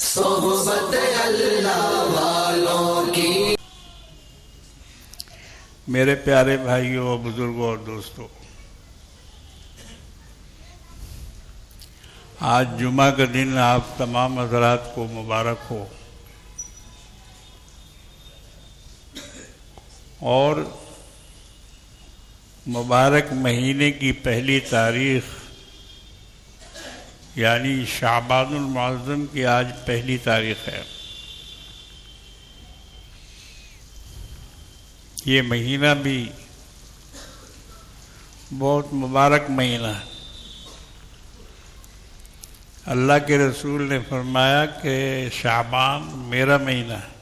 صحبت اللہ والوں کی۔ میرے پیارے بھائیوں، بزرگوں اور دوستوں، آج جمعہ کا دن آپ تمام حضرات کو مبارک ہو، اور مبارک مہینے کی پہلی تاریخ یعنی شعبان المعظم کی آج پہلی تاریخ ہے۔ یہ مہینہ بھی بہت مبارک مہینہ ہے۔ اللہ کے رسول نے فرمایا کہ شعبان میرا مہینہ ہے،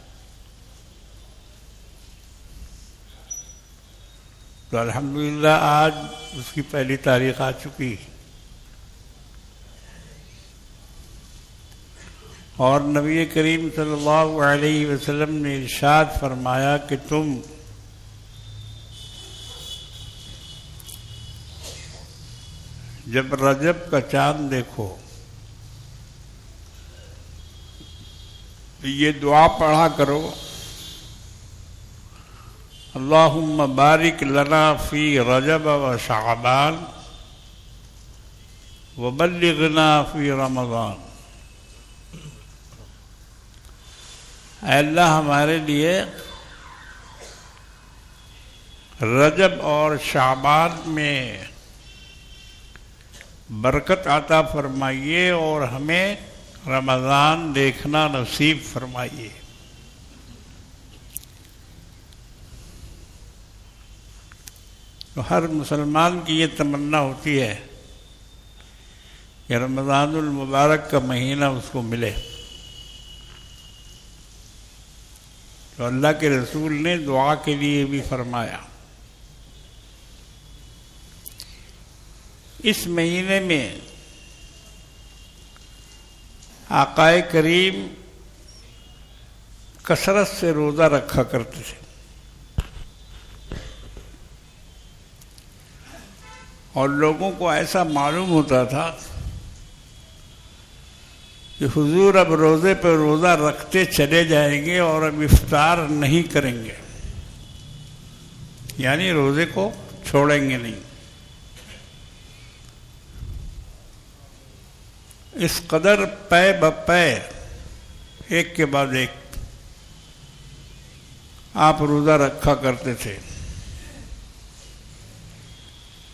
تو الحمدللہ آج اس کی پہلی تاریخ آ چکی، اور نبی کریم صلی اللہ علیہ وسلم نے ارشاد فرمایا کہ تم جب رجب کا چاند دیکھو تو یہ دعا پڑھا کرو، اللہم بارک لنا فی رجب و شعبان وبلغنا فی رمضان۔ اے اللہ ہمارے لیے رجب اور شعبان میں برکت عطا فرمائیے اور ہمیں رمضان دیکھنا نصیب فرمائیے۔ تو ہر مسلمان کی یہ تمنا ہوتی ہے کہ رمضان المبارک کا مہینہ اس کو ملے، تو اللہ کے رسول نے دعا کے لیے بھی فرمایا۔ اس مہینے میں آقا کریم کثرت سے روزہ رکھا کرتے تھے، اور لوگوں کو ایسا معلوم ہوتا تھا کہ حضور اب روزے پہ روزہ رکھتے چلے جائیں گے اور اب افطار نہیں کریں گے، یعنی روزے کو چھوڑیں گے نہیں۔ اس قدر پے بپے ایک کے بعد ایک آپ روزہ رکھا کرتے تھے۔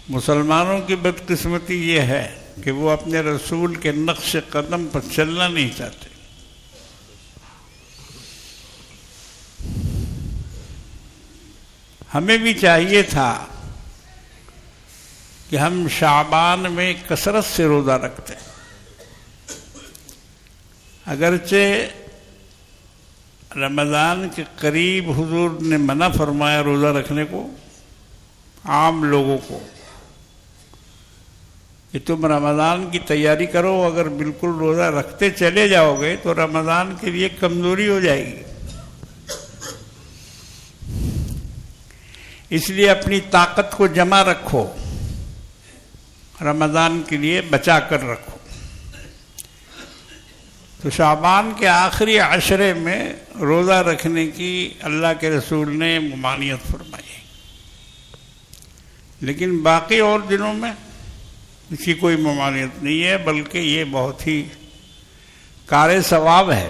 مسلمانوں کی بدقسمتی یہ ہے کہ وہ اپنے رسول کے نقش قدم پر چلنا نہیں چاہتے۔ ہمیں بھی چاہیے تھا کہ ہم شعبان میں کثرت سے روزہ رکھتے، اگرچہ رمضان کے قریب حضور نے منع فرمایا روزہ رکھنے کو عام لوگوں کو، کہ تم رمضان کی تیاری کرو، اگر بالکل روزہ رکھتے چلے جاؤ گے تو رمضان کے لیے کمزوری ہو جائے گی، اس لیے اپنی طاقت کو جمع رکھو، رمضان کے لیے بچا کر رکھو۔ تو شعبان کے آخری عشرے میں روزہ رکھنے کی اللہ کے رسول نے ممانعت فرمائی، لیکن باقی اور دنوں میں اس کی کوئی ممانعت نہیں ہے، بلکہ یہ بہت ہی کار ثواب ہے۔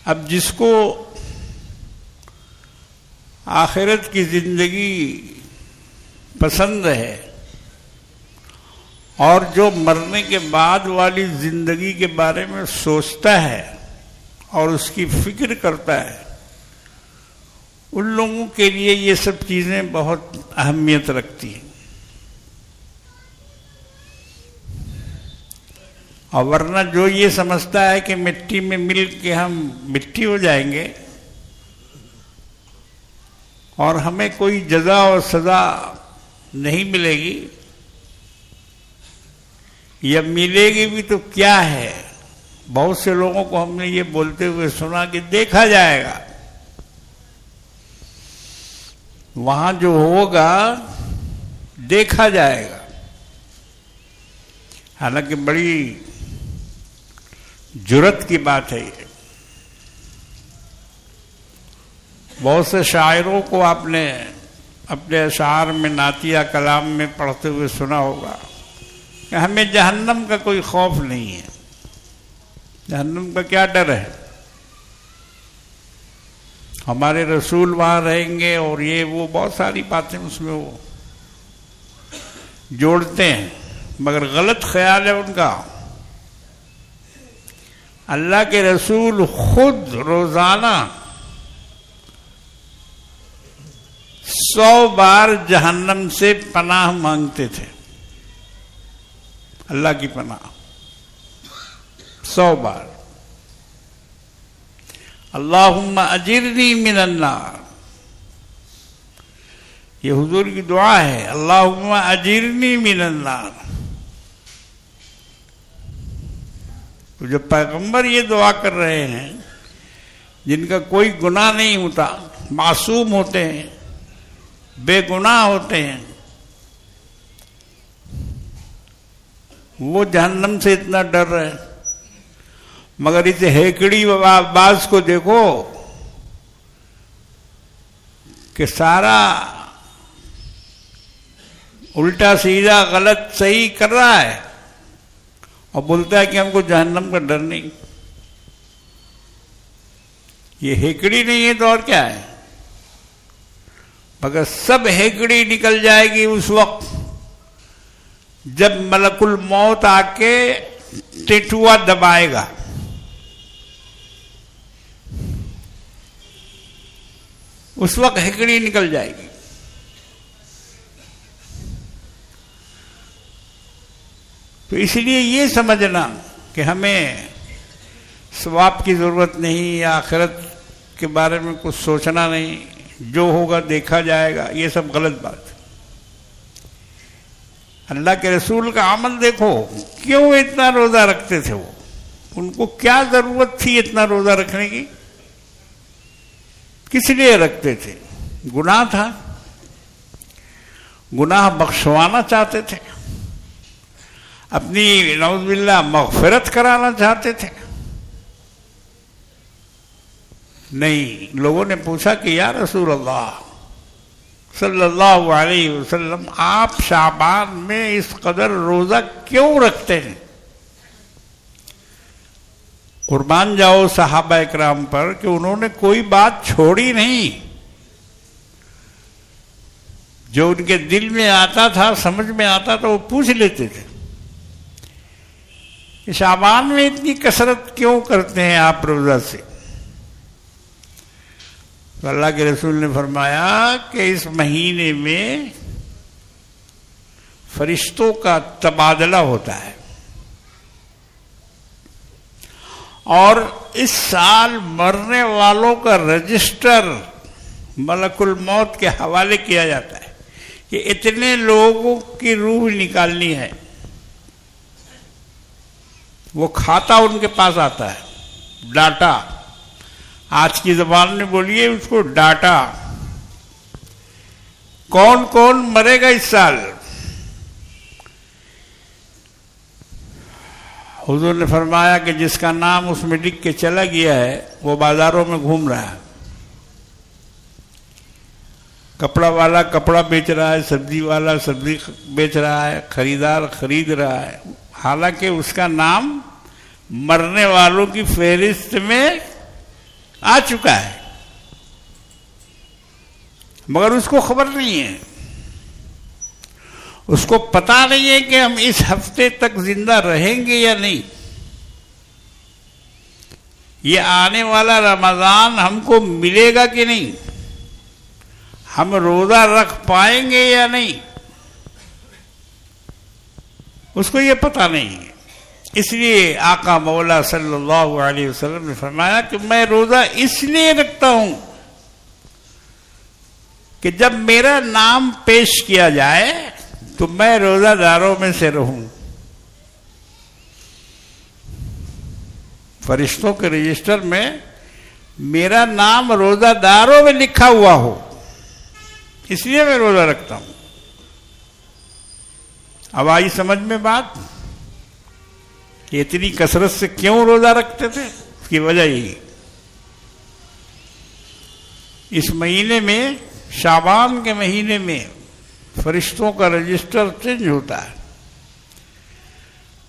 اب جس کو آخرت کی زندگی پسند ہے اور جو مرنے کے بعد والی زندگی کے بارے میں سوچتا ہے اور اس کی فکر کرتا ہے، ان لوگوں کے لیے یہ سب چیزیں بہت اہمیت رکھتی ہیں، اور ورنہ جو یہ سمجھتا ہے کہ مٹی میں مل کے ہم مٹی ہو جائیں گے اور ہمیں کوئی جزا اور سزا نہیں ملے گی، یا ملے گی بھی تو کیا ہے۔ بہت سے لوگوں کو ہم نے یہ بولتے ہوئے سنا کہ دیکھا جائے گا، وہاں جو ہوگا دیکھا جائے گا۔ حالانکہ بڑی جرت کی بات ہے یہ. بہت سے شاعروں کو آپ نے اپنے اشعار میں نعتیہ کلام میں پڑھتے ہوئے سنا ہوگا کہ ہمیں جہنم کا کوئی خوف نہیں ہے. جہنم کا کیا ڈر ہے؟ ہمارے رسول وہاں رہیں گے اور یہ وہ بہت ساری باتیں اس میں وہ جوڑتے ہیں، مگر غلط خیال ہے ان کا. اللہ کے رسول خود روزانہ 100 بار جہنم سے پناہ مانگتے تھے، اللہ کی پناہ 100 بار. اللہم اجرنی من النار، یہ حضور کی دعا ہے، اللہم اجرنی من النار. تو جب پیغمبر یہ دعا کر رہے ہیں جن کا کوئی گناہ نہیں ہوتا، معصوم ہوتے ہیں، بے گناہ ہوتے ہیں، وہ جہنم سے اتنا ڈر رہے ہیں، مگر اس ہیکڑی باز کو دیکھو کہ سارا الٹا سیدھا غلط صحیح کر رہا ہے اور بولتا ہے کہ ہم کو جہنم کا ڈر نہیں. یہ ہیکڑی نہیں ہے تو اور کیا ہے؟ مگر سب ہیکڑی نکل جائے گی اس وقت جب ملک الموت آ کے ٹیٹوا دبائے گا. اس وقت ہیکڑی نکل جائے گی. تو اس لیے یہ سمجھنا کہ ہمیں ثواب کی ضرورت نہیں یا آخرت کے بارے میں کچھ سوچنا نہیں، جو ہوگا دیکھا جائے گا، یہ سب غلط بات ہے. اللہ کے رسول کا عمل دیکھو، کیوں اتنا روزہ رکھتے تھے وہ؟ ان کو کیا ضرورت تھی اتنا روزہ رکھنے کی؟ کس لیے رکھتے تھے؟ گناہ تھا، گناہ بخشوانا چاہتے تھے، اپنی نعوذ باللہ مغفرت کرانا چاہتے تھے. نہیں، لوگوں نے پوچھا کہ یا رسول اللہ صلی اللہ علیہ وسلم، آپ شعبان میں اس قدر روزہ کیوں رکھتے ہیں؟ قربان جاؤ صحابہ اکرام پر کہ انہوں نے کوئی بات چھوڑی نہیں. جو ان کے دل میں آتا تھا، سمجھ میں آتا تھا، وہ پوچھ لیتے تھے کہ شعبان میں اتنی کثرت کیوں کرتے ہیں آپ روزہ سے؟ تو اللہ کے رسول نے فرمایا کہ اس مہینے میں فرشتوں کا تبادلہ ہوتا ہے، اور اس سال مرنے والوں کا رجسٹر ملک الموت کے حوالے کیا جاتا ہے کہ اتنے لوگوں کی روح نکالنی ہے. وہ کھاتا ان کے پاس آتا ہے، ڈاٹا، آج کی زبان میں بولیے اس کو ڈاٹا. کون کون مرے گا اس سال؟ حضور نے فرمایا کہ جس کا نام اس میں لکھ کے چلا گیا ہے وہ بازاروں میں گھوم رہا ہے. کپڑا والا کپڑا بیچ رہا ہے، سبزی والا سبزی بیچ رہا ہے، خریدار خرید رہا ہے، حالانکہ اس کا نام مرنے والوں کی فہرست میں آ چکا ہے، مگر اس کو خبر نہیں ہے. اس کو پتا نہیں ہے کہ ہم اس ہفتے تک زندہ رہیں گے یا نہیں، یہ آنے والا رمضان ہم کو ملے گا کہ نہیں، ہم روزہ رکھ پائیں گے یا نہیں، اس کو یہ پتا نہیں ہے. اس لیے آقا مولا صلی اللہ علیہ وسلم نے فرمایا کہ میں روزہ اس لیے رکھتا ہوں کہ جب میرا نام پیش کیا جائے تو میں روزہ داروں میں سے رہوں، فرشتوں کے رجسٹر میں میرا نام روزہ داروں میں لکھا ہوا ہو، اس لیے میں روزہ رکھتا ہوں. اب آئی سمجھ میں بات؟ کہ اتنی کثرت سے کیوں روزہ رکھتے تھے؟ اس کی وجہ یہی، اس مہینے میں، شعبان کے مہینے میں فرشتوں کا رجسٹر چینج ہوتا ہے،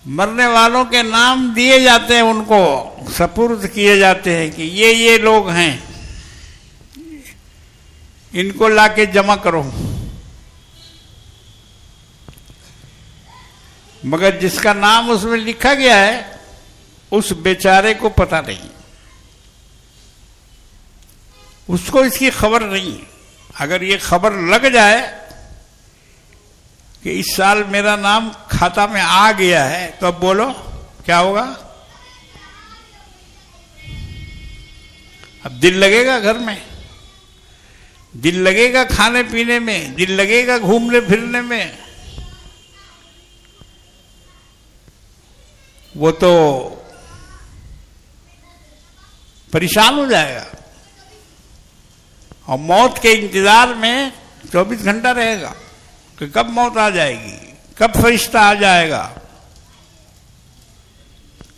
مرنے والوں کے نام دیے جاتے ہیں، ان کو سپرد کیے جاتے ہیں کہ یہ لوگ ہیں، ان کو لا کے جمع کرو۔ مگر جس کا نام اس میں لکھا گیا ہے اس بیچارے کو پتہ نہیں، اس کو اس کی خبر نہیں۔ اگر یہ خبر لگ جائے کہ اس سال میرا نام کھاتا میں آ گیا ہے تو اب بولو کیا ہوگا؟ اب دل لگے گا گھر میں، دل لگے گا کھانے پینے میں، دل لگے گا گھومنے پھرنے میں، وہ تو پریشان ہو جائے گا اور موت کے انتظار میں 24 گھنٹہ رہے گا کہ کب موت آ جائے گی، کب فرشتہ آ جائے گا۔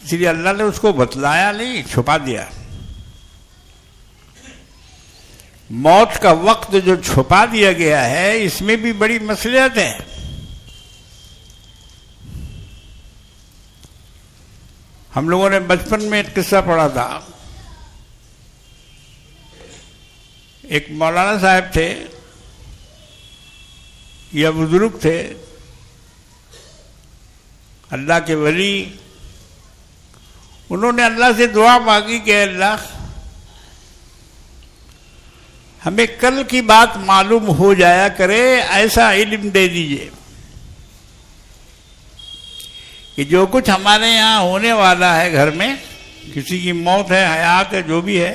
اس لیے اللہ نے اس کو بتلایا نہیں، چھپا دیا۔ موت کا وقت جو چھپا دیا گیا ہے اس میں بھی بڑی مصلحت ہے۔ ہم لوگوں نے بچپن میں ایک قصہ پڑھا تھا، ایک مولانا صاحب تھے یا بزرگ تھے، اللہ کے ولی، انہوں نے اللہ سے دعا مانگی کہ اللہ ہمیں کل کی بات معلوم ہو جایا کرے، ایسا علم دے دیجئے کہ جو کچھ ہمارے یہاں ہونے والا ہے گھر میں، کسی کی موت ہے، حیات ہے، جو بھی ہے،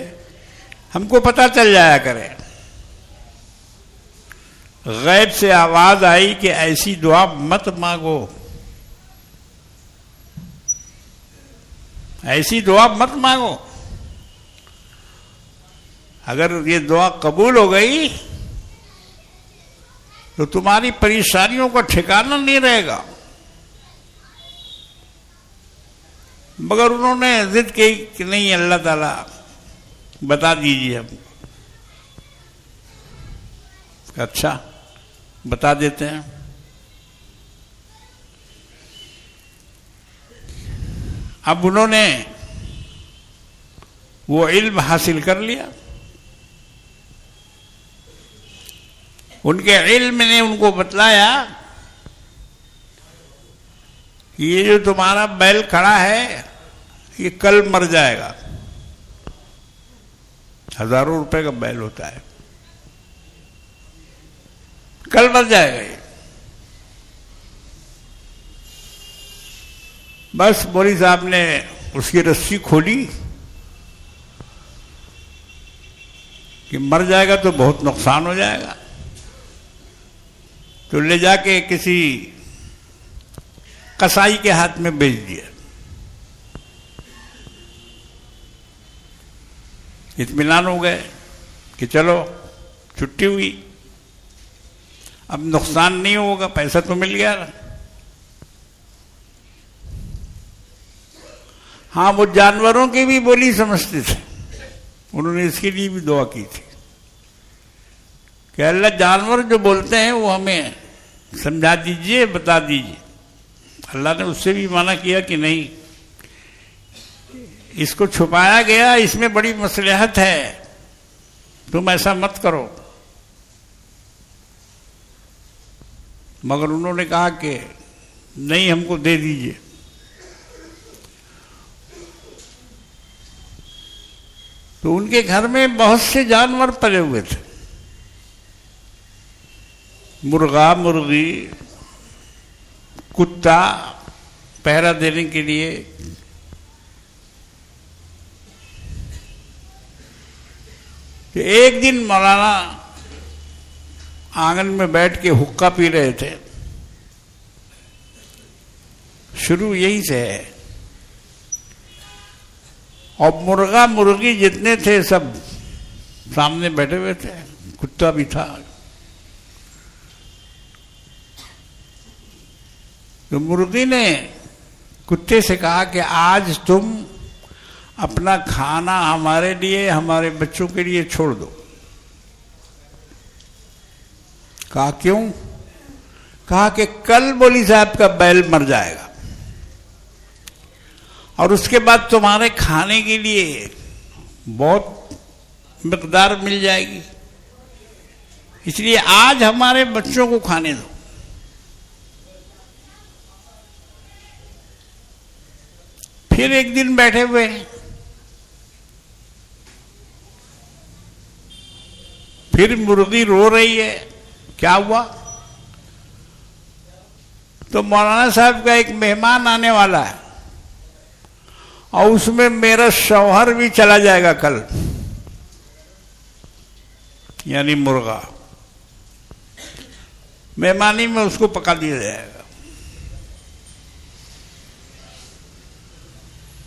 ہم کو پتہ چل جایا کرے۔ غیب سے آواز آئی کہ ایسی دعا مت مانگو، ایسی دعا مت مانگو، اگر یہ دعا قبول ہو گئی تو تمہاری پریشانیوں کا ٹھکانہ نہیں رہے گا۔ مگر انہوں نے ضد کی کہ نہیں، اللہ تعالیٰ بتا دیجیے ہم۔ اچھا بتا دیتے ہیں۔ اب انہوں نے وہ علم حاصل کر لیا، ان کے علم نے ان کو بتلایا کہ یہ جو تمہارا بیل کھڑا ہے یہ کل مر جائے گا، ہزاروں روپے کا بیل ہوتا ہے، کل مر جائے گا یہ۔ بس مولوی صاحب نے اس کی رسی کھولی کہ مر جائے گا تو بہت نقصان ہو جائے گا، تو لے جا کے کسی قصائی کے ہاتھ میں بیچ دیا۔ اطمینان ہو گئے کہ چلو چھٹی ہوئی، اب نقصان نہیں ہوگا، پیسہ تو مل گیا نا۔ ہاں وہ جانوروں کی بھی بولی سمجھتے تھے، انہوں نے اس کے لیے بھی دعا کی تھی کہ اللہ جانور جو بولتے ہیں وہ ہمیں سمجھا دیجئے، بتا دیجئے۔ اللہ نے اس سے بھی منع کیا کہ نہیں، اس کو چھپایا گیا، اس میں بڑی مصلحت ہے، تم ایسا مت کرو۔ مگر انہوں نے کہا کہ نہیں، ہم کو دے دیجئے۔ تو ان کے گھر میں بہت سے جانور پلے ہوئے تھے، مرغا، مرغی، کتا، پہرا دینے کے لیے۔ کہ ایک دن مولانا آنگن میں بیٹھ کے حقہ پی رہے تھے، شروع یہی سے ہے، اور مرغا مرغی جتنے تھے سب سامنے بیٹھے ہوئے تھے، کتا بھی تھا۔ تو مرغی نے کتے سے کہا کہ آج تم اپنا کھانا ہمارے لیے ہمارے بچوں کے لیے چھوڑ دو. کہا کیوں؟ کہا کہ کل مولوی صاحب کا بیل مر جائے گا اور اس کے بعد تمہارے کھانے کے لیے بہت مقدار مل جائے گی، اس لیے آج ہمارے بچوں کو کھانے دو. پھر ایک دن بیٹھے ہوئے ہیں، پھر مرغی رو رہی ہے. کیا ہوا؟ تو مولانا صاحب کا ایک مہمان آنے والا ہے اور اس میں میرا شوہر بھی چلا جائے گا کل، یعنی مرغا مہمانی میں اس کو پکا دیا جائے گا.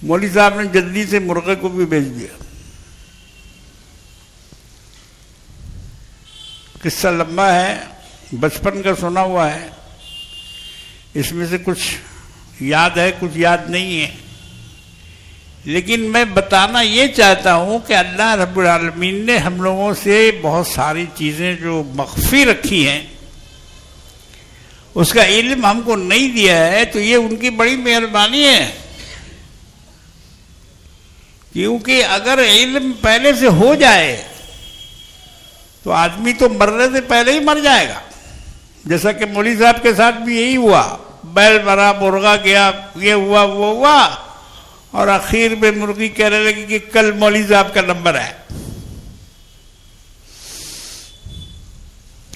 مولوی صاحب نے جلدی سے مرغے کو بھی بھیج دیا. قصہ لمبا ہے، بچپن کا سنا ہوا ہے، اس میں سے کچھ یاد ہے کچھ یاد نہیں ہے، لیکن میں بتانا یہ چاہتا ہوں کہ اللہ رب العالمین نے ہم لوگوں سے بہت ساری چیزیں جو مخفی رکھی ہیں، اس کا علم ہم کو نہیں دیا ہے، تو یہ ان کی بڑی مہربانی ہے. کیونکہ اگر علم پہلے سے ہو جائے تو آدمی تو مرنے سے پہلے ہی مر جائے گا. جیسا کہ مولوی صاحب کے ساتھ بھی یہی ہوا، بیل مرا، مرغا گیا، یہ ہوا وہ ہوا، اور آخر میں مرغی کہنے لگی کہ کل مولوی صاحب کا نمبر ہے،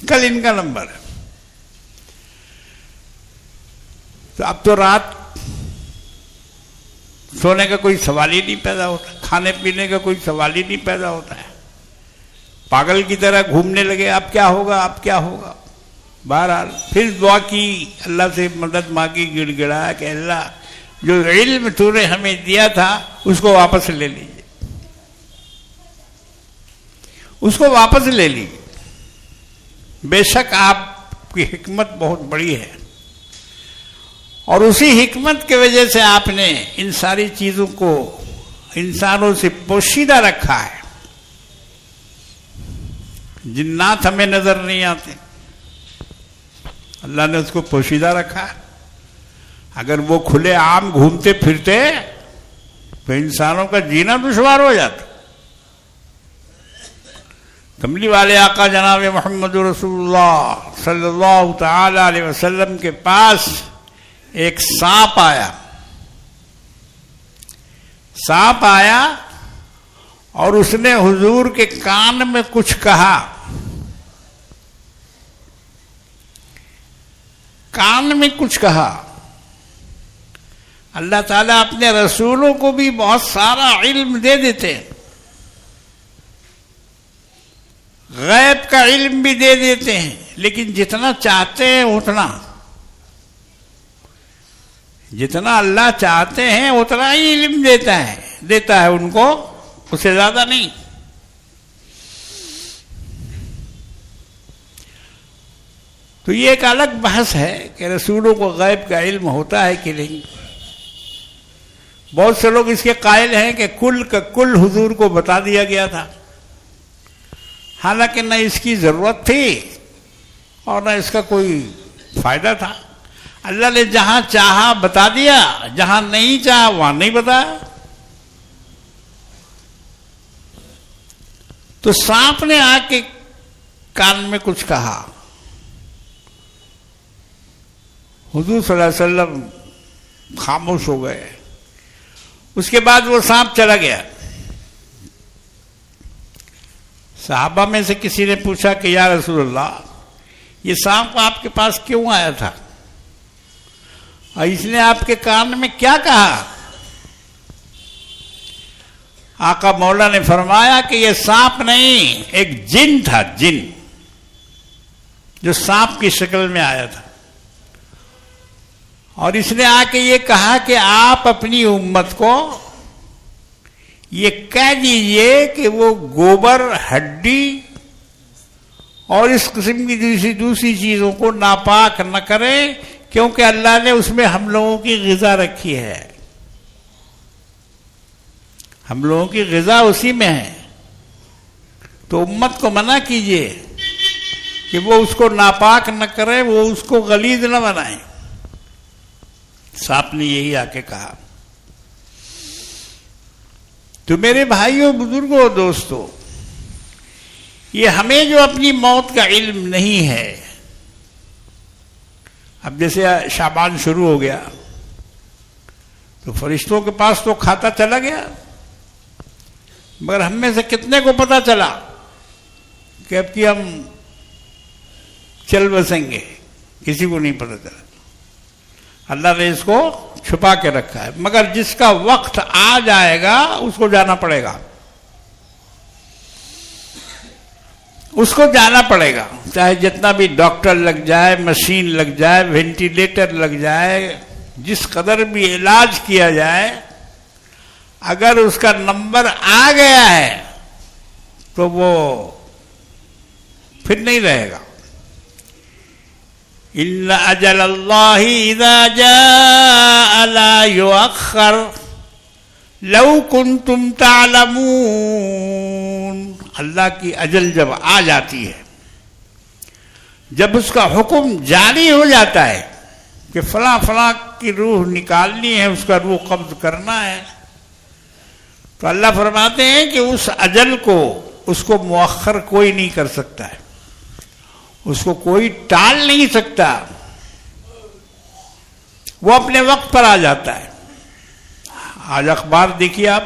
کل ان کا نمبر ہے. تو اب تو رات سونے کا کوئی سوال ہی نہیں پیدا ہوتا، کھانے پینے کا کوئی سوال ہی نہیں پیدا ہوتا ہے. پاگل کی طرح گھومنے لگے، اب کیا ہوگا اب کیا ہوگا. بہرحال پھر دعا کی، اللہ سے مدد مانگی، گڑ گڑایا کہ اللہ جو علم تو نے ہمیں دیا تھا اس کو واپس لے لیجیے، اس کو واپس لے لیجیے. بے شک آپ کی حکمت بہت بڑی ہے، اور اسی حکمت کی وجہ سے آپ نے ان ساری چیزوں کو انسانوں سے پوشیدہ رکھا ہے. جنات ہمیں نظر نہیں آتے، اللہ نے اس کو پوشیدہ رکھا ہے. اگر وہ کھلے عام گھومتے پھرتے تو انسانوں کا جینا دشوار ہو جاتا. کملی والے آقا جناب محمد رسول اللہ صلی اللہ تعالی علیہ وسلم کے پاس ایک سانپ آیا. سانپ آیا اور اس نے حضور کے کان میں کچھ کہا. کان میں کچھ کہا. اللہ تعالیٰ اپنے رسولوں کو بھی بہت سارا علم دے دیتے ہیں، غیب کا علم بھی دے دیتے ہیں، لیکن جتنا چاہتے ہیں جتنا اللہ چاہتے ہیں اتنا ہی علم دیتا ہے ان کو، اس سے زیادہ نہیں. تو یہ ایک الگ بحث ہے کہ رسولوں کو غیب کا علم ہوتا ہے کہ نہیں. بہت سے لوگ اس کے قائل ہیں کہ کل کا کل حضور کو بتا دیا گیا تھا، حالانکہ نہ اس کی ضرورت تھی اور نہ اس کا کوئی فائدہ تھا. اللہ نے جہاں چاہا بتا دیا، جہاں نہیں چاہا وہاں نہیں بتایا. تو سانپ نے آ کے کان میں کچھ کہا. حضور صلی اللہ علیہ وسلم خاموش ہو گئے. اس کے بعد وہ سانپ چلا گیا. صحابہ میں سے کسی نے پوچھا کہ یا رسول اللہ، یہ سانپ آپ کے پاس کیوں آیا تھا اور اس نے آپ کے کان میں کیا کہا؟ آقا مولا نے فرمایا کہ یہ سانپ نہیں، ایک جن تھا، جن جو سانپ کی شکل میں آیا تھا، اور اس نے آ کے یہ کہا کہ آپ اپنی امت کو یہ کہہ دیجئے کہ وہ گوبر، ہڈی اور اس قسم کی دوسری چیزوں کو ناپاک نہ کرے، کیونکہ اللہ نے اس میں ہم لوگوں کی غذا رکھی ہے، ہم لوگوں کی غذا اسی میں ہے. تو امت کو منع کیجئے کہ وہ اس کو ناپاک نہ کرے، وہ اس کو غلیظ نہ بنائے. صاحب نے یہی آ کے کہا. تو میرے بھائیوں، بزرگوں، دوستوں، یہ ہمیں جو اپنی موت کا علم نہیں ہے، اب جیسے شعبان شروع ہو گیا تو فرشتوں کے پاس تو کھاتا چلا گیا، مگر ہم میں سے کتنے کو پتا چلا کہ اب کی ہم چل بسیں گے؟ کسی کو نہیں پتا چلا. اللہ نے اس کو چھپا کے رکھا ہے، مگر جس کا وقت آ جائے گا اس کو جانا پڑے گا، اس کو جانا پڑے گا. چاہے جتنا بھی ڈاکٹر لگ جائے، مشین لگ جائے، وینٹیلیٹر لگ جائے، جس قدر بھی علاج کیا جائے، اگر اس کا نمبر آ گیا ہے تو وہ پھر نہیں رہے گا. إِنَّ أَجَلَ اللَّهِ إِذَا جَاءَ لَا يُؤَخَّرُ لَوْ كُنْتُمْ تَعْلَمُونَ. اللہ کی اجل جب آ جاتی ہے، جب اس کا حکم جاری ہو جاتا ہے کہ فلاں فلاں کی روح نکالنی ہے، اس کا روح قبض کرنا ہے، تو اللہ فرماتے ہیں کہ اس اجل کو، اس کو مؤخر کوئی نہیں کر سکتا ہے، اس کو کوئی ٹال نہیں سکتا، وہ اپنے وقت پر آ جاتا ہے. آج اخبار دیکھیے آپ،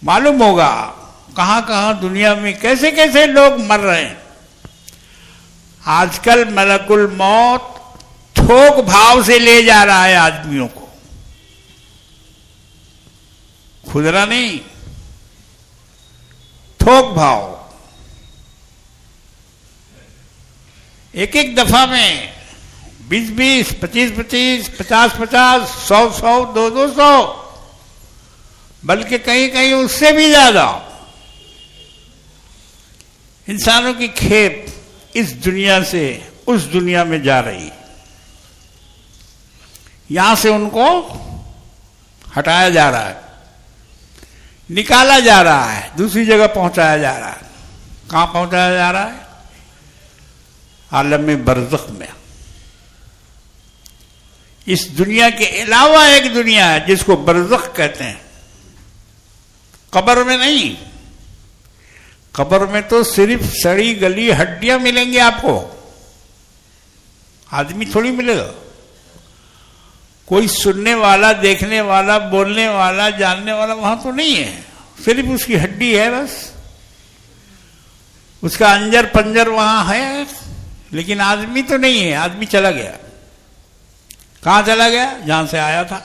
معلوم ہوگا کہاں کہاں دنیا میں کیسے کیسے لوگ مر رہے ہیں. آج کل ملک الموت تھوک بھاؤ سے لے جا رہا ہے آدمیوں کو، کھدرا نہیں، تھوک بھاؤ. ایک ایک دفعہ میں 20-20، 25-25، 50-50، 100-100، 200-200، بلکہ کہیں کہیں اس سے بھی زیادہ. انسانوں کی کھیپ اس دنیا سے اس دنیا میں جا رہی، یہاں سے ان کو ہٹایا جا رہا ہے، نکالا جا رہا ہے، دوسری جگہ پہنچایا جا رہا ہے. کہاں پہنچایا جا رہا ہے؟ عالم برزخ میں. اس دنیا کے علاوہ ایک دنیا ہے جس کو برزخ کہتے ہیں. قبر میں نہیں، قبر میں تو صرف سڑی گلی ہڈیاں ملیں گی آپ کو، آدمی تھوڑی ملے گا. کوئی سننے والا، دیکھنے والا، بولنے والا، جاننے والا وہاں تو نہیں ہے، صرف اس کی ہڈی ہے بس، اس کا انجر پنجر وہاں ہے، لیکن آدمی تو نہیں ہے. آدمی چلا گیا. کہاں چلا گیا؟ جہاں سے آیا تھا.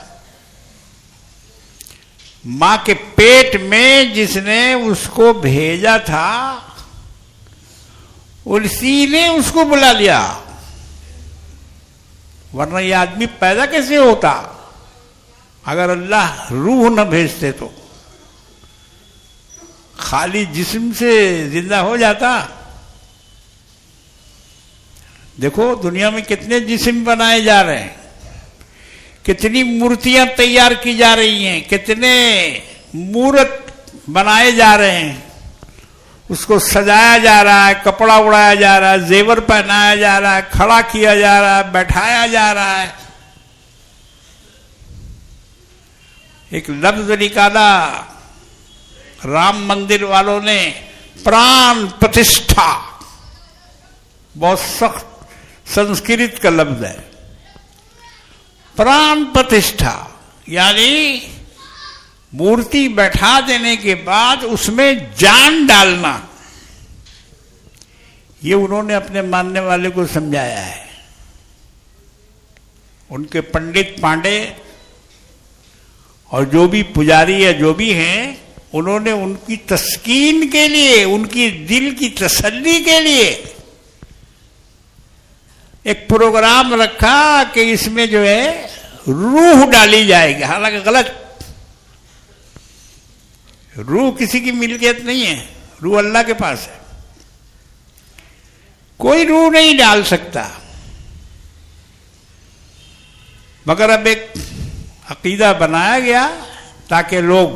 ماں کے پیٹ میں جس نے اس کو بھیجا تھا اسی نے اس کو بلا لیا، ورنہ یہ آدمی پیدا کیسے ہوتا اگر اللہ روح نہ بھیجتے؟ تو خالی جسم سے زندہ ہو جاتا. دیکھو دنیا میں کتنے جسم بنائے جا رہے ہیں، کتنی مورتیاں تیار کی جا رہی ہیں، کتنے مورت بنائے جا رہے ہیں، اس کو سجایا جا رہا ہے، کپڑا اڑایا جا رہا ہے، زیور پہنایا جا رہا ہے، کھڑا کیا جا رہا ہے، بیٹھایا جا رہا ہے. ایک لفظ نکالا رام مندر والوں نے، پران پرتشٹھا، بہت سخت سنسکرت کا لفظ ہے. پران پرتشٹھا یعنی مورتی بیٹھا دینے کے بعد اس میں جان ڈالنا. یہ انہوں نے اپنے ماننے والے کو سمجھایا ہے. ان کے پنڈت پانڈے اور جو بھی پجاری یا جو بھی ہیں، انہوں نے ان کی تسکین کے لیے، ان کی دل کی تسلی کے لیے ایک پروگرام رکھا کہ اس میں جو ہے روح ڈالی جائے گی. حالانکہ غلط، روح کسی کی ملکیت نہیں ہے، روح اللہ کے پاس ہے. کوئی روح نہیں ڈال سکتا. مگر اب ایک عقیدہ بنایا گیا تاکہ لوگ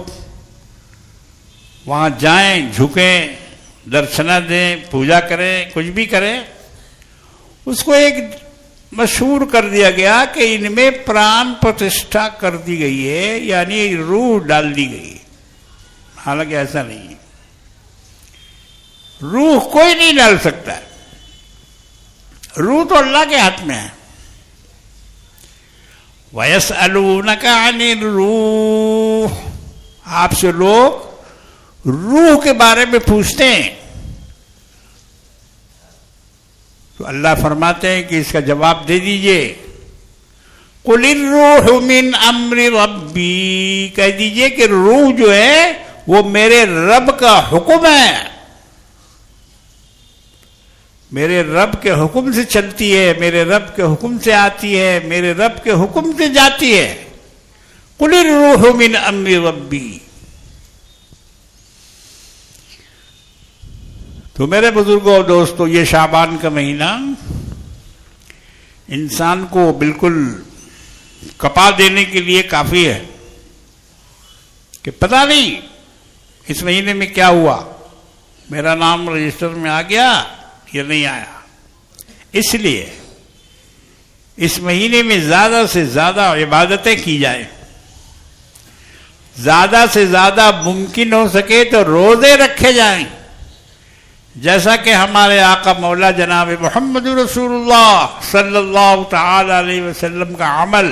وہاں جائیں، جھکیں، درشنا دیں، پوجا کریں، کچھ بھی کریں. اس کو ایک مشہور کر دیا گیا کہ ان میں پران پرتشٹھا کر دی گئی ہے، یعنی روح ڈال دی گئی. حالانکہ ایسا نہیں ہے، روح کوئی نہیں ڈال سکتا. روح تو اللہ کے ہاتھ میں ہے. وَيَسْأَلُونَكَ عَنِ الرُّوحِ، آپ سے لوگ روح کے بارے میں پوچھتے ہیں تو اللہ فرماتے ہیں کہ اس کا جواب دے دیجئے. قُلِ الرُّوحُ مِنْ أَمْرِ رَبِّي، کہہ دیجئے کہ روح جو ہے وہ میرے رب کا حکم ہے، میرے رب کے حکم سے چلتی ہے، میرے رب کے حکم سے آتی ہے، میرے رب کے حکم سے جاتی ہے. قُلِ الرُّوحُ مِنْ أَمْرِ رَبِّي. تو میرے بزرگوں اور دوستو، یہ شعبان کا مہینہ انسان کو بالکل کپا دینے کے لیے کافی ہے کہ پتہ نہیں اس مہینے میں کیا ہوا، میرا نام رجسٹر میں آ گیا یا نہیں آیا. اس لیے اس مہینے میں زیادہ سے زیادہ عبادتیں کی جائیں، زیادہ سے زیادہ ممکن ہو سکے تو روزے رکھے جائیں، جیسا کہ ہمارے آقا مولا جناب محمد رسول اللہ صلی اللہ تعالی علیہ وسلم کا عمل.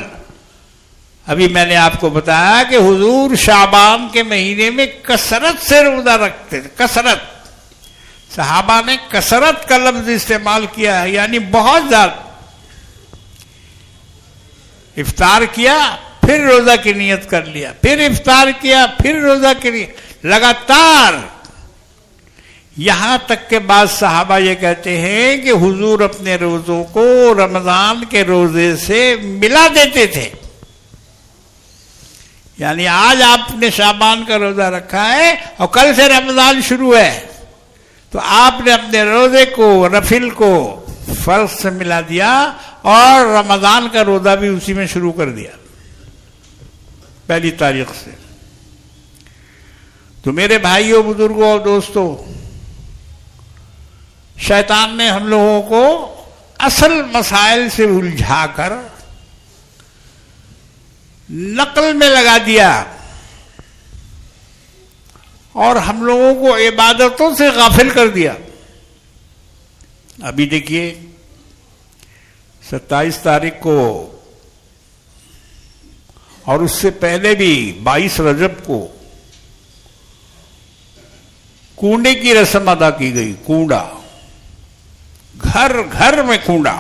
ابھی میں نے آپ کو بتایا کہ حضور شعبان کے مہینے میں کثرت سے روزہ رکھتے تھے. کثرت، صحابہ نے کثرت کا لفظ استعمال کیا ہے، یعنی بہت زیادہ. افطار کیا پھر روزہ کی نیت کر لیا، پھر افطار کیا پھر روزہ کی نیت، لگاتار. یہاں تک کہ بعض صحابہ یہ کہتے ہیں کہ حضور اپنے روزوں کو رمضان کے روزے سے ملا دیتے تھے. یعنی آج آپ نے شعبان کا روزہ رکھا ہے اور کل سے رمضان شروع ہے، تو آپ نے اپنے روزے کو، نفل کو فرض سے ملا دیا اور رمضان کا روزہ بھی اسی میں شروع کر دیا پہلی تاریخ سے. تو میرے بھائیوں، بزرگوں اور دوستوں، شیطان نے ہم لوگوں کو اصل مسائل سے الجھا کر نقل میں لگا دیا اور ہم لوگوں کو عبادتوں سے غافل کر دیا. ابھی دیکھیے 27 تاریخ کو اور اس سے پہلے بھی 22 رجب کو کنڈے کی رسم ادا کی گئی. کنڈا، گھر گھر میں کنڈا.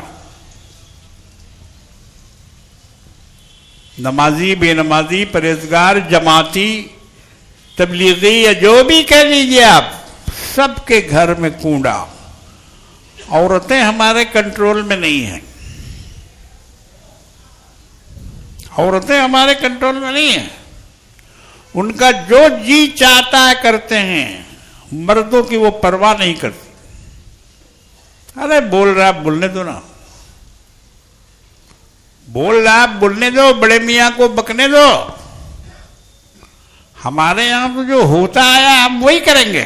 نمازی، بے نمازی، پرہیزگار، جماعتی، تبلیغی یا جو بھی کہہ لیجیے آپ، سب کے گھر میں کنڈا. عورتیں ہمارے کنٹرول میں نہیں ہیں، عورتیں ہمارے کنٹرول میں نہیں ہیں. ان کا جو جی چاہتا ہے کرتے ہیں، مردوں کی وہ پرواہ نہیں کرتی. ارے بول رہا ہے بولنے دو نا، بول رہا ہے بولنے دو، بڑے میاں کو بکنے دو. ہمارے یہاں تو جو ہوتا ہے ہم وہی کریں گے،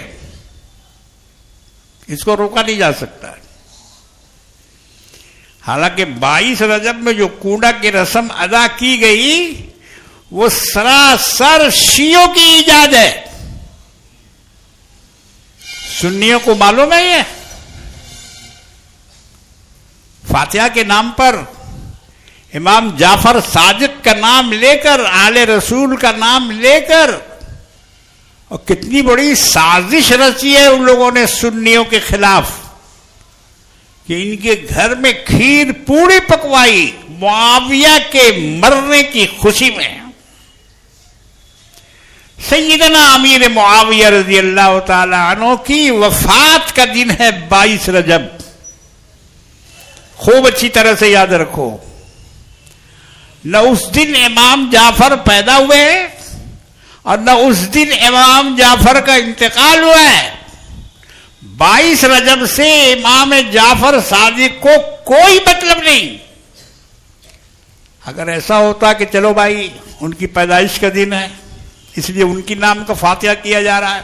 اس کو روکا نہیں جا سکتا. حالانکہ 22 رجب میں جو کنڈا کی رسم ادا کی گئی وہ سراسر شیعوں کی ایجاد ہے. سنیوں کو معلوم ہے یہ. فاتحہ کے نام پر امام جعفر صادق کا نام لے کر، آل رسول کا نام لے کر، اور کتنی بڑی سازش رچی ہے ان لوگوں نے سنیوں کے خلاف کہ ان کے گھر میں کھیر پوری پکوائی معاویہ کے مرنے کی خوشی میں. سیدنا امیر معاویہ رضی اللہ تعالی عنہ کی وفات کا دن ہے 22 رجب. خوب اچھی طرح سے یاد رکھو، نہ اس دن امام جعفر پیدا ہوئے ہیں اور نہ اس دن امام جعفر کا انتقال ہوا ہے. 22 رجب سے امام جعفر صادق کو کوئی مطلب نہیں. اگر ایسا ہوتا کہ چلو بھائی ان کی پیدائش کا دن ہے اس لیے ان کی نام کا فاتحہ کیا جا رہا ہے،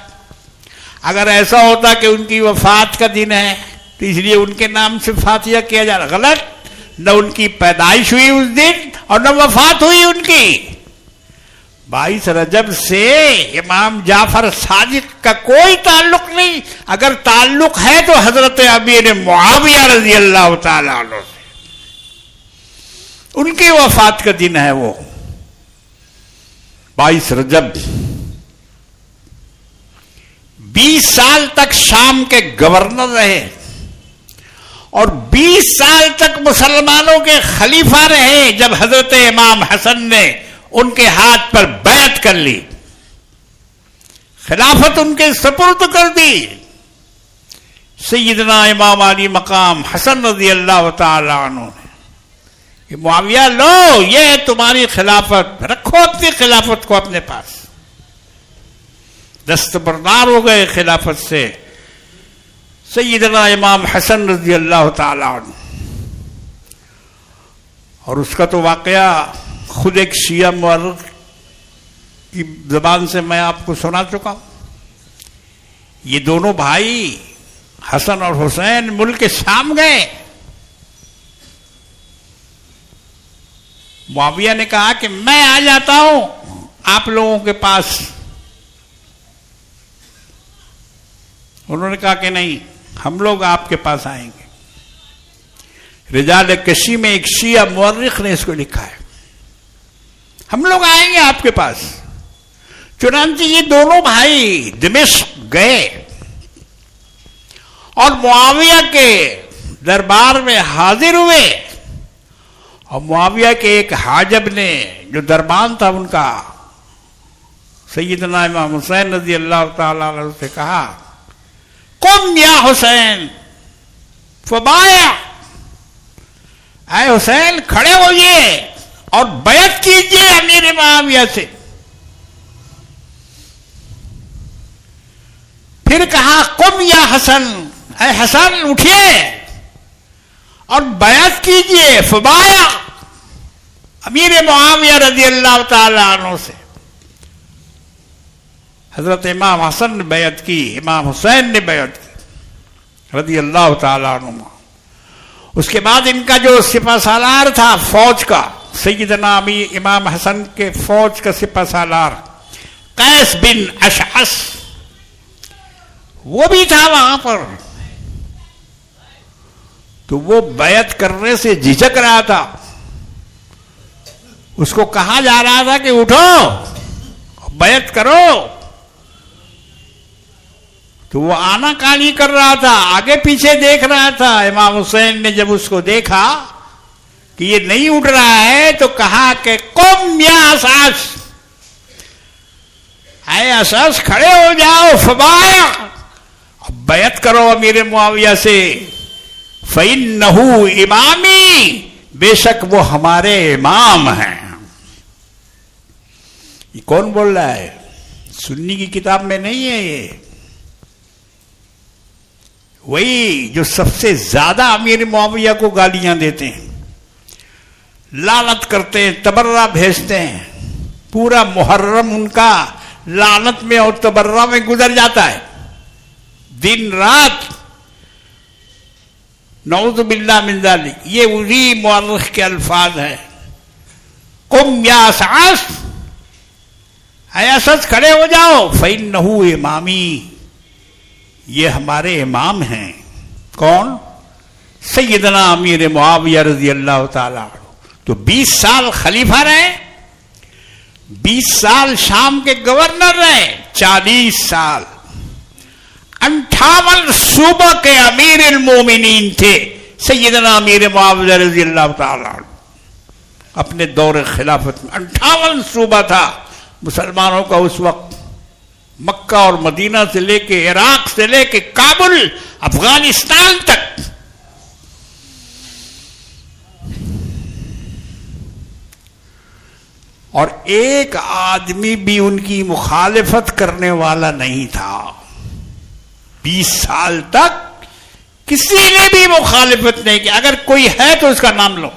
اگر ایسا ہوتا کہ ان کی وفات کا دن ہے تو اس لیے ان کے نام سے فاتحہ کیا جا رہا ہے، غلط، نہ ان کی پیدائش ہوئی اس دن اور نہ وفات ہوئی ان کی۔ 22 رجب سے امام جعفر صادق کا کوئی تعلق نہیں، اگر تعلق ہے تو حضرت امیر معاویہ رضی اللہ تعالیٰ عنہ سے، ان کی وفات کا دن ہے وہ 22 رجب۔ 20 سال تک شام کے گورنر رہے اور 20 سال تک مسلمانوں کے خلیفہ رہے، جب حضرت امام حسن نے ان کے ہاتھ پر بیعت کر لی، خلافت ان کے سپرد کر دی۔ سیدنا امام علی مقام حسن رضی اللہ تعالی عنہ نے کہ معاویہ لو یہ ہے تمہاری خلافت، رکھو اپنی خلافت کو اپنے پاس، دستبردار ہو گئے خلافت سے سیدنا امام حسن رضی اللہ تعالی عنہ۔ اور اس کا تو واقعہ خود ایک شیعہ مورخ کی زبان سے میں آپ کو سنا چکا ہوں۔ یہ دونوں بھائی حسن اور حسین ملک شام گئے، معاویہ نے کہا کہ میں آ جاتا ہوں آپ لوگوں کے پاس، انہوں نے کہا کہ نہیں، ہم لوگ آپ کے پاس آئیں گے۔ رجال کشی میں ایک شیعہ مورخ نے اس کو لکھا ہے، ہم لوگ آئیں گے آپ کے پاس۔ چنانچہ یہ دونوں بھائی دمشق گئے اور معاویہ کے دربار میں حاضر ہوئے، اور معاویہ کے ایک حاجب نے جو دربان تھا ان کا، سیدنا امام حسین رضی اللہ تعالی عنہ سے کہا قم یا حسین فبایع، اے حسین کھڑے ہوئیے اور بیعت کیجئے امیر معاویہ سے۔ پھر کہا قم یا حسن، اے حسن اٹھیے اور بیعت کیجئے فبایع امیر معاویہ رضی اللہ تعالی عنہ سے۔ حضرت امام حسن نے بیعت کی، امام حسین نے بیعت کی رضی اللہ تعالی عنہ۔ اس کے بعد ان کا جو سپہ سالار تھا فوج کا، سیدنا امام حسن کے فوج کا سپہ سالار قیس بن اشعث، وہ بھی تھا وہاں پر، تو وہ بیعت کرنے سے جھجک رہا تھا۔ اس کو کہا جا رہا تھا کہ اٹھو بیعت کرو، تو وہ آنا کانی کر رہا تھا، آگے پیچھے دیکھ رہا تھا۔ امام حسین نے جب اس کو دیکھا کہ یہ نہیں اٹھ رہا ہے تو کہا کہ قم یا اساس، اے اساس کھڑے ہو جاؤ فبایع، بیعت کرو امیر معاویہ سے، فَإِنَّهُ امامی، بے شک وہ ہمارے امام ہیں۔ یہ کون بول رہا ہے؟ سنی کی کتاب میں نہیں ہے، یہ وہی جو سب سے زیادہ امیر معاویہ کو گالیاں دیتے ہیں، لعنت کرتے ہیں، تبرہ بھیجتے ہیں، پورا محرم ان کا لعنت میں اور تبرہ میں گزر جاتا ہے، دن رات، نعوذ باللہ من ذالک۔ یہ وہی مورخ کے الفاظ ہیں، قم یا اسعث، اے اسعث کھڑے ہو جاؤ، فإنہ امامی، یہ ہمارے امام ہیں۔ کون؟ سیدنا امیر معاویہ رضی اللہ تعالی عنہ۔ تو 20 سال خلیفہ رہے، 20 سال شام کے گورنر رہے، 40 سال 58 صوبہ کے امیر المومنین تھے سیدنا امیر معاویہ رضی اللہ تعالی عنہ۔ اپنے دور خلافت میں 58 صوبہ تھا مسلمانوں کا اس وقت، مکہ اور مدینہ سے لے کے عراق سے لے کے کابل، افغانستان تک۔ اور ایک آدمی بھی ان کی مخالفت کرنے والا نہیں تھا، 20 سال تک کسی نے بھی مخالفت نہیں کی۔ اگر کوئی ہے تو اس کا نام لو،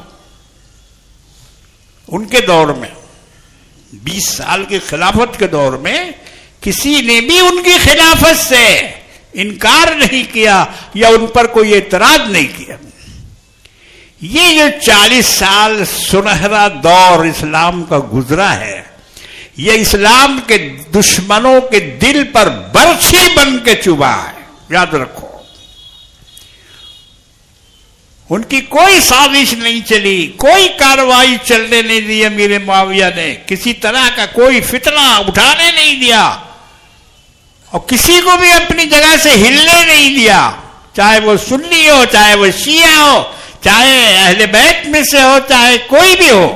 ان کے دور میں 20 سال کے خلافت کے دور میں کسی نے بھی ان کی خلافت سے انکار نہیں کیا یا ان پر کوئی اعتراض نہیں کیا. یہ جو 40 سال سنہرا دور اسلام کا گزرا ہے، یہ اسلام کے دشمنوں کے دل پر برچھی بن کے چبھا ہے. یاد رکھو، ان کی کوئی سازش نہیں چلی، کوئی کارروائی چلنے نہیں دی امیر معاویہ نے، کسی طرح کا کوئی فتنہ اٹھانے نہیں دیا اور کسی کو بھی اپنی جگہ سے ہلنے نہیں دیا، چاہے وہ سنی ہو، چاہے وہ شیعہ ہو، چاہے اہل بیت میں سے ہو، چاہے کوئی بھی ہو.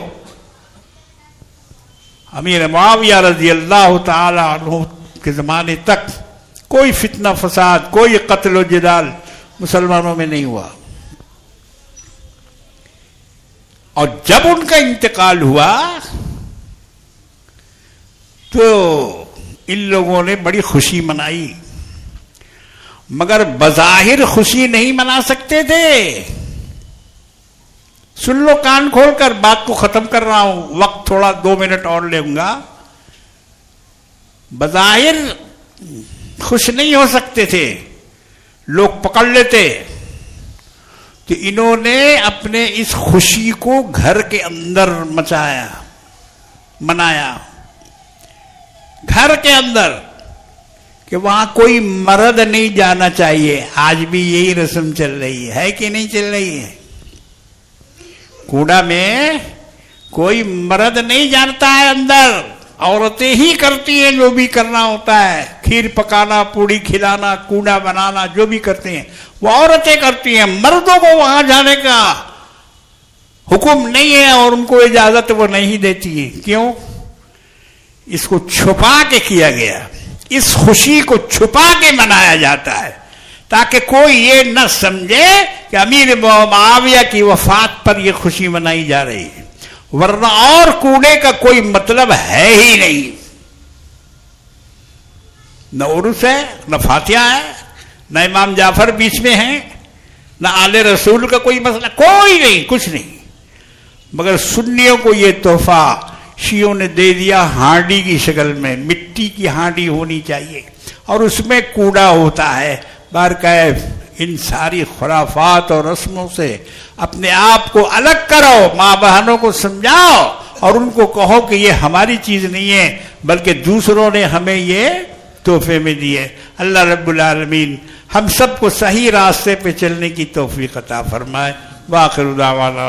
امیر معاویہ رضی اللہ تعالی عنہ کے زمانے تک کوئی فتنہ فساد، کوئی قتل و جدال مسلمانوں میں نہیں ہوا. اور جب ان کا انتقال ہوا تو ان لوگوں نے بڑی خوشی منائی، مگر بظاہر خوشی نہیں منا سکتے تھے. سن لو کان کھول کر، بات کو ختم کر رہا ہوں، وقت تھوڑا 2 منٹ اور لوں گا. بظاہر خوش نہیں ہو سکتے تھے، لوگ پکڑ لیتے. تو انہوں نے اپنے اس خوشی کو گھر کے اندر منایا، گھر کے اندر، کہ وہاں کوئی مرد نہیں جانا چاہیے. آج بھی یہی رسم چل رہی ہے کہ نہیں چل رہی ہے؟ کوڑا میں کوئی مرد نہیں جانتا ہے اندر، عورتیں ہی کرتی ہیں جو بھی کرنا ہوتا ہے. کھیر پکانا، پوڑی کھلانا، کوڑا بنانا، جو بھی کرتے ہیں وہ عورتیں کرتی ہیں. مردوں کو وہاں جانے کا حکم نہیں ہے اور ان کو اجازت وہ نہیں دیتی ہے. کیوں؟ اس کو چھپا کے کیا گیا، اس خوشی کو چھپا کے منایا جاتا ہے تاکہ کوئی یہ نہ سمجھے کہ امیر معاویہ کی وفات پر یہ خوشی منائی جا رہی ہے. ورنہ اور کوڑے کا کوئی مطلب ہے ہی نہیں. نہ عرس ہے، نہ فاتحہ ہے، نہ امام جعفر بیچ میں ہیں، نہ آل رسول کا کوئی مسئلہ، کوئی نہیں، کچھ نہیں. مگر سنیوں کو یہ تحفہ شیعوں نے دے دیا ہانڈی کی شکل میں. مٹی کی ہانڈی ہونی چاہیے اور اس میں کوڑا ہوتا ہے. بارکیف ان ساری خرافات اور رسموں سے اپنے آپ کو الگ کرو، ماں بہنوں کو سمجھاؤ اور ان کو کہو کہ یہ ہماری چیز نہیں ہے بلکہ دوسروں نے ہمیں یہ تحفے میں دی ہے. اللہ رب العالمین ہم سب کو صحیح راستے پہ چلنے کی توفیق عطا فرمائے. وآخر دعوانا